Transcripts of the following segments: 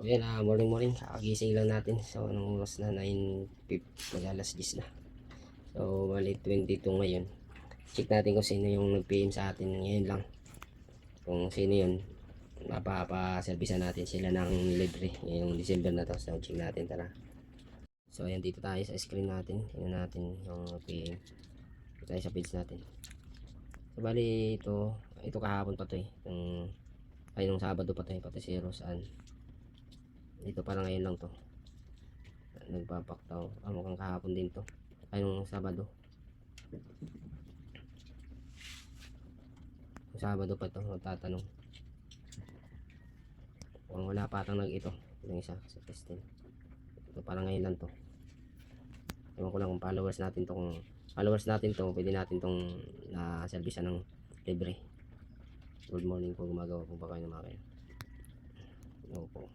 Ayan, morning. Kakagising lang natin. So, anong oras na? 9:50. Mag-alas 10 na. So, bali 22 ngayon. Check natin kung sino yung nag-PM sa atin ngayon lang. Kung sino yun, mapapaservisan natin sila ng libre. Ngayong December na to. So, check natin. Tara. So, ayan, dito tayo sa screen natin. Tingnan natin yung PM. Dito tayo sa page natin. So, bali ito kahapon pa to eh. Ay, nung Sabado pa to eh. Pati si Rosan. Dito parang ngayon lang to nagpapaktaw. Mukhang kahapon din to, ay nung Sabado. Yung Sabado pa to magtatanong. Kung wala pa atang ito yung isa sa testing. Ito parang ngayon lang to. Ewan ko lang kung followers natin to. Kung followers natin to, pwede natin tong na-service ng libre. Good morning po, gumagawa po ba kayo ng mga kayo? No po.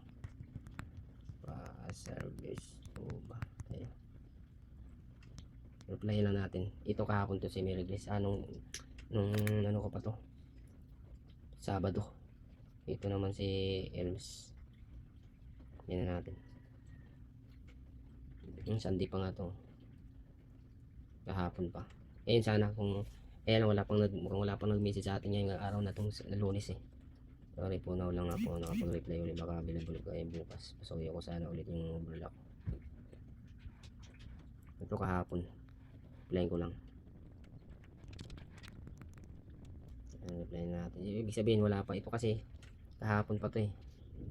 Pa-service po ba? Ayan. Reply lang natin. Ito kahapon to si Mary Grace. Nung ano ko pa to? Sabado. Ito naman si Elms. Yan na natin. Yung Sunday pa nga to. Kahapon pa. Ayun sana kung wala pang nag-message sa atin ngayong araw na tong Lunes eh. Sorry po, now lang ako nakapag-reply ulit. Baka bilabulog kayo bukas. Pasuyo ko sana ulit yung overlock. Ito kahapon. Replyin ko lang. Replyin natin. Ibig sabihin wala pa. Ito kasi kahapon pa to eh.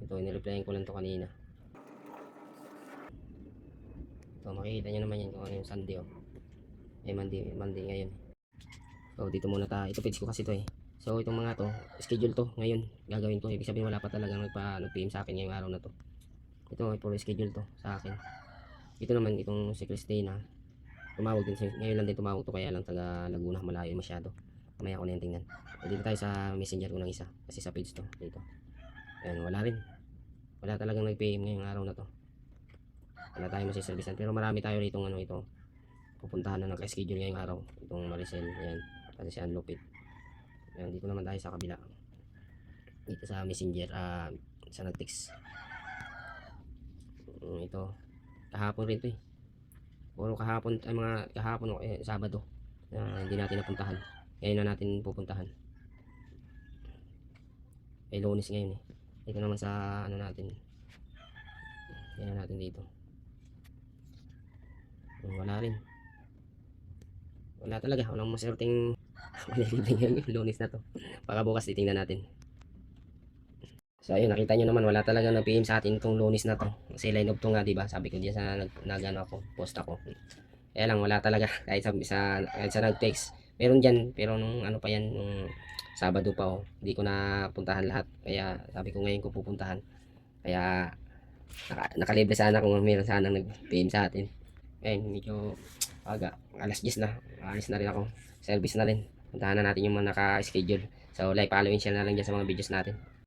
Ito, nireplyin ko lang to kanina. Ito, makikita nyo naman yan kung ano yung Sunday oh. Monday ngayon. So, dito muna tayo. Ito page ko kasi to eh. So, itong mga to, schedule to ngayon. Gagawin ko. Ibig sabihin wala pa talagang nag-PM sa akin ngayong araw na to. Ito, full schedule to sa akin. Ito naman, itong si Christina. Tumawag din. Ngayon lang din tumawag to. Kaya lang taga Laguna. Malayo masyado. Mamaya ko na yung tingnan. So, dito tayo sa messenger ko ng isa. Kasi sa page to. Dito. Ayan, wala rin. Wala talagang nag-PM ngayong araw na to. Wala tayong masiservisan. Pero marami tayo rito ano ito. Pupuntahan na naka-schedule ngayong araw. Itong Maricel. Ayan. Pati si Anlupit. Ayan, dito naman tayo sa kabila. Dito sa messenger. Sa nag-text. Ito. Kahapon rin to eh. Puro kahapon. Ay mga kahapon Sabado. Hindi natin napuntahan. Ngayon na natin pupuntahan. Lunes ngayon eh. Ito naman sa ano natin. Yan na natin dito. Wala rin. Wala talaga. Walang maserting malilibing yung Lunes na to. Baka bukas titingnan natin. So ayun, nakita nyo naman wala talaga nag-PM sa atin itong Lunes na to. Kasi line up to nga, diba? Sabi ko diyan sa nagano ako, post ako. Kaya lang wala talaga kahit sa nag-text. Meron diyan, pero nung ano pa yan, nung Sabado pa oh. Hindi ko na puntahan lahat. Kaya sabi ko ngayon ko pupuntahan. Kaya nakalibre sana kung meron sana nag-PM sa atin. Ayun, medyo aga. Alas 10 na. Alis na rin ako. Service na rin. Puntahan na natin yung mga naka-schedule. So like, follow and share na lang dyan sa mga videos natin.